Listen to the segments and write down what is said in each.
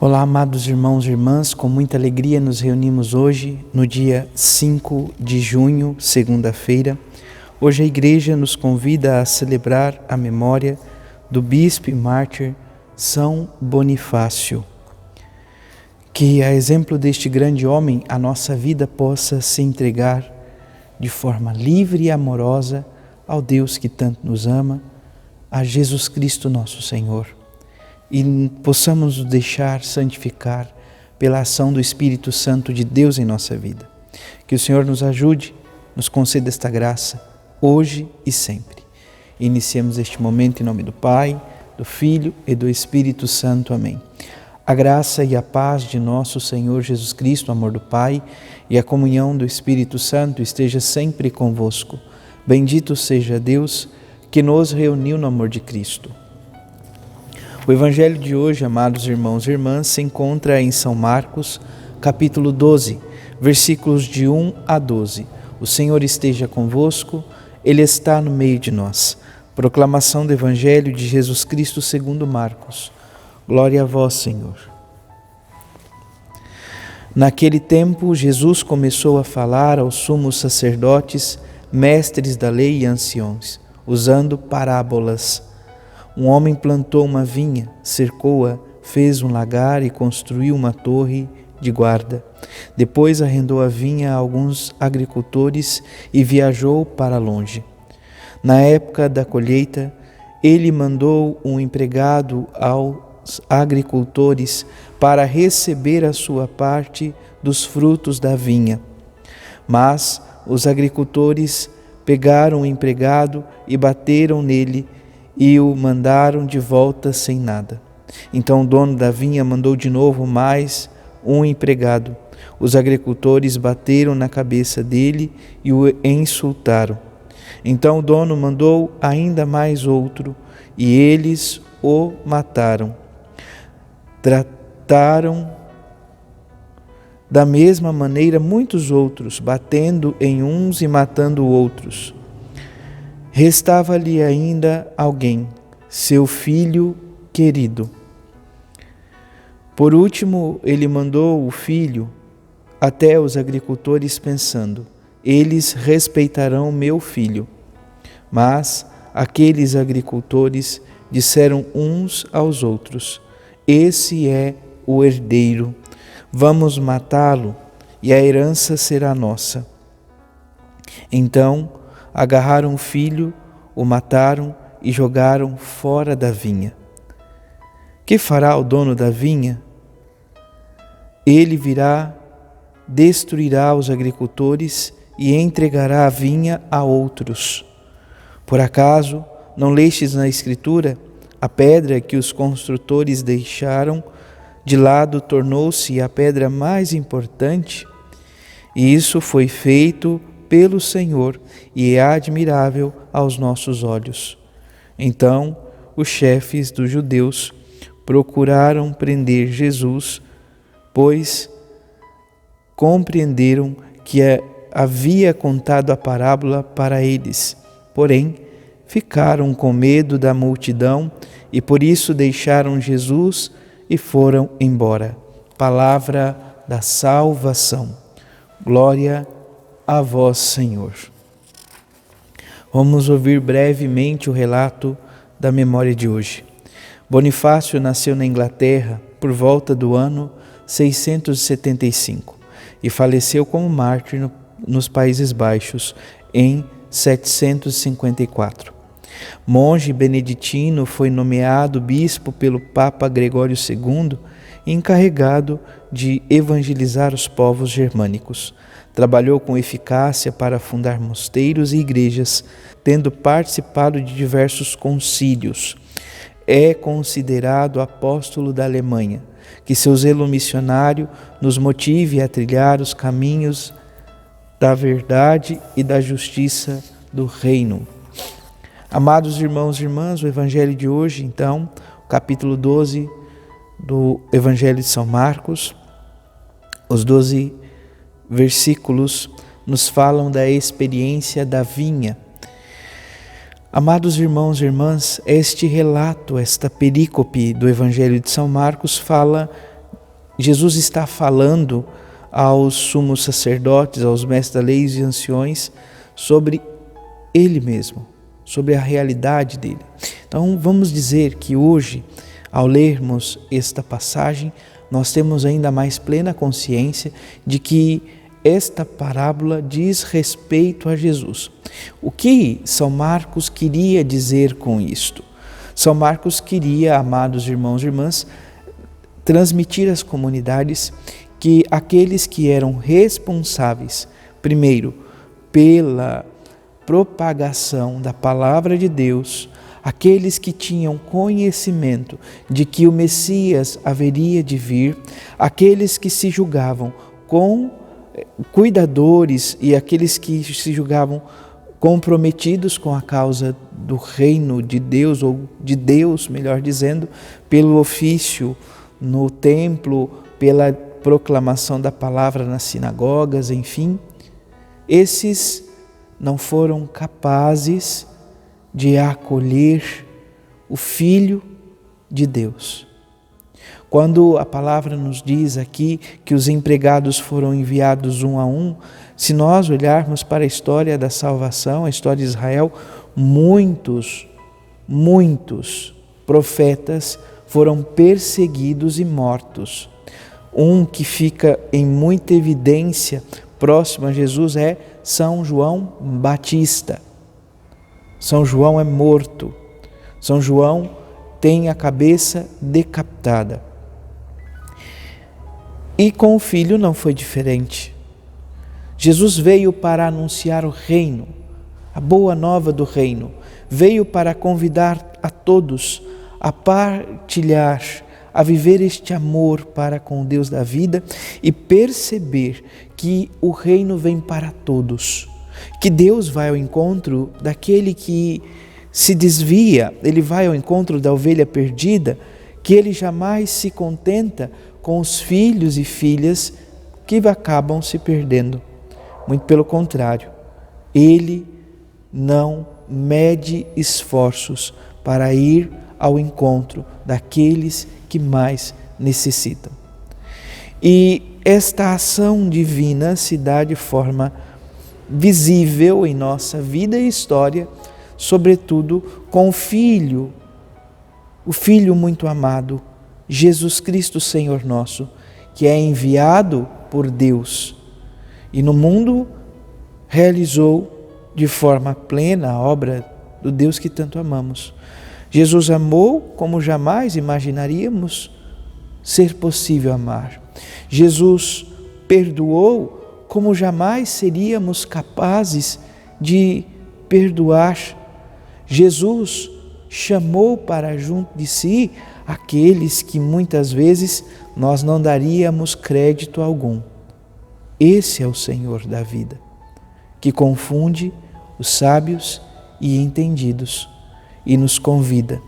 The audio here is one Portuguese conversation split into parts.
Olá, amados irmãos e irmãs, com muita alegria nos reunimos hoje, no dia 5 de junho, segunda-feira. Hoje a Igreja nos convida a celebrar a memória do bispo e mártir São Bonifácio. Que, a exemplo deste grande homem, a nossa vida possa se entregar de forma livre e amorosa ao Deus que tanto nos ama, a Jesus Cristo nosso Senhor. E possamos nos deixar santificar pela ação do Espírito Santo de Deus em nossa vida. Que o Senhor nos ajude, nos conceda esta graça, hoje e sempre. Iniciemos este momento em nome do Pai, do Filho e do Espírito Santo. Amém. A graça e a paz de nosso Senhor Jesus Cristo, o amor do Pai e a comunhão do Espírito Santo esteja sempre convosco. Bendito seja Deus que nos reuniu no amor de Cristo. O Evangelho de hoje, amados irmãos e irmãs, se encontra em São Marcos, capítulo 12, versículos de 1 a 12. O Senhor esteja convosco, Ele está no meio de nós. Proclamação do Evangelho de Jesus Cristo segundo Marcos. Glória a vós, Senhor. Naquele tempo, Jesus começou a falar aos sumos sacerdotes, mestres da lei e anciões, usando parábolas. Um homem plantou uma vinha, cercou-a, fez um lagar e construiu uma torre de guarda. Depois arrendou a vinha a alguns agricultores e viajou para longe. Na época da colheita, ele mandou um empregado aos agricultores para receber a sua parte dos frutos da vinha. Mas os agricultores pegaram o empregado e bateram nele e o mandaram de volta sem nada. Então o dono da vinha mandou de novo mais um empregado. Os agricultores bateram na cabeça dele e o insultaram. Então o dono mandou ainda mais outro e eles o mataram. Trataram da mesma maneira muitos outros, batendo em uns e matando outros. Restava-lhe ainda alguém, seu filho querido. Por último, ele mandou o filho até os agricultores, pensando: eles respeitarão meu filho. Mas aqueles agricultores disseram uns aos outros: esse é o herdeiro, vamos matá-lo e a herança será nossa. Então agarraram o filho, o mataram e jogaram fora da vinha. Que fará o dono da vinha? Ele virá, destruirá os agricultores e entregará a vinha a outros. Por acaso não lestes na Escritura: a pedra que os construtores deixaram de lado tornou-se a pedra mais importante? E isso foi feito pelo Senhor e é admirável aos nossos olhos. Então os chefes dos judeus procuraram prender Jesus, pois compreenderam que havia contado a parábola para eles. Porém, ficaram com medo da multidão e por isso deixaram Jesus e foram embora. Palavra da salvação. Glória a vós, Senhor. Vamos ouvir brevemente o relato da memória de hoje. Bonifácio nasceu na Inglaterra por volta do ano 675 e faleceu como mártir nos Países Baixos em 754. Monge beneditino, foi nomeado bispo pelo Papa Gregório II e encarregado de evangelizar os povos germânicos. Trabalhou com eficácia para fundar mosteiros e igrejas, tendo participado de diversos concílios. É considerado apóstolo da Alemanha. Que seu zelo missionário nos motive a trilhar os caminhos da verdade e da justiça do reino. Amados irmãos e irmãs, o Evangelho de hoje, então, capítulo 12 do Evangelho de São Marcos, os 12 versículos nos falam da experiência da vinha. Amados irmãos e irmãs, este relato, esta perícope do Evangelho de São Marcos fala Jesus está falando aos sumos sacerdotes, aos mestres da lei e anciões sobre Ele mesmo, sobre a realidade dele. Então vamos dizer que hoje, ao lermos esta passagem, nós temos ainda mais plena consciência de que esta parábola diz respeito a Jesus. O que São Marcos queria dizer com isto? São Marcos queria, amados irmãos e irmãs, transmitir às comunidades que aqueles que eram responsáveis, primeiro, pela propagação da palavra de Deus, aqueles que tinham conhecimento de que o Messias haveria de vir, aqueles que se julgavam cuidadores e aqueles que se julgavam comprometidos com a causa do reino de Deus, ou de Deus, melhor dizendo, pelo ofício no templo, pela proclamação da palavra nas sinagogas, enfim, esses não foram capazes de acolher o Filho de Deus. Quando a palavra nos diz aqui que os empregados foram enviados um a um, se nós olharmos para a história da salvação, a história de Israel, muitos profetas foram perseguidos e mortos. Um que fica em muita evidência próximo a Jesus é São João Batista. São João é morto. São João tem a cabeça decapitada. E com o Filho não foi diferente. Jesus veio para anunciar o reino, a boa nova do reino. Veio para convidar a todos a partilhar, a viver este amor para com o Deus da vida e perceber que o reino vem para todos. Que Deus vai ao encontro daquele que se desvia, Ele vai ao encontro da ovelha perdida, que Ele jamais se contenta com os filhos e filhas que acabam se perdendo. Muito pelo contrário, Ele não mede esforços para ir ao encontro daqueles que mais necessitam. E esta ação divina se dá de forma visível em nossa vida e história, sobretudo com o Filho muito amado, Jesus Cristo Senhor nosso, que é enviado por Deus e no mundo realizou de forma plena a obra do Deus que tanto amamos. Jesus amou como jamais imaginaríamos ser possível amar. Jesus perdoou como jamais seríamos capazes de perdoar. Jesus chamou para junto de si aqueles que muitas vezes nós não daríamos crédito algum. Esse é o Senhor da vida, que confunde os sábios e entendidos e nos convida,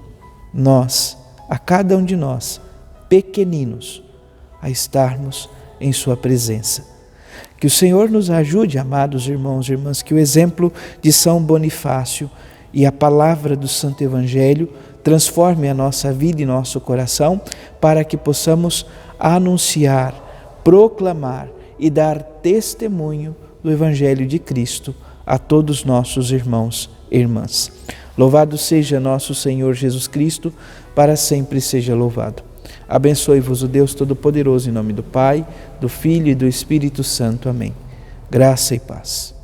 a cada um de nós, pequeninos, a estarmos em sua presença. Que o Senhor nos ajude, amados irmãos e irmãs, que o exemplo de São Bonifácio e a palavra do Santo Evangelho transforme a nossa vida e nosso coração para que possamos anunciar, proclamar e dar testemunho do Evangelho de Cristo a todos nossos irmãos e irmãs. Louvado seja nosso Senhor Jesus Cristo, para sempre seja louvado. Abençoe-vos o Deus Todo-Poderoso, em nome do Pai, do Filho e do Espírito Santo. Amém. Graça e paz.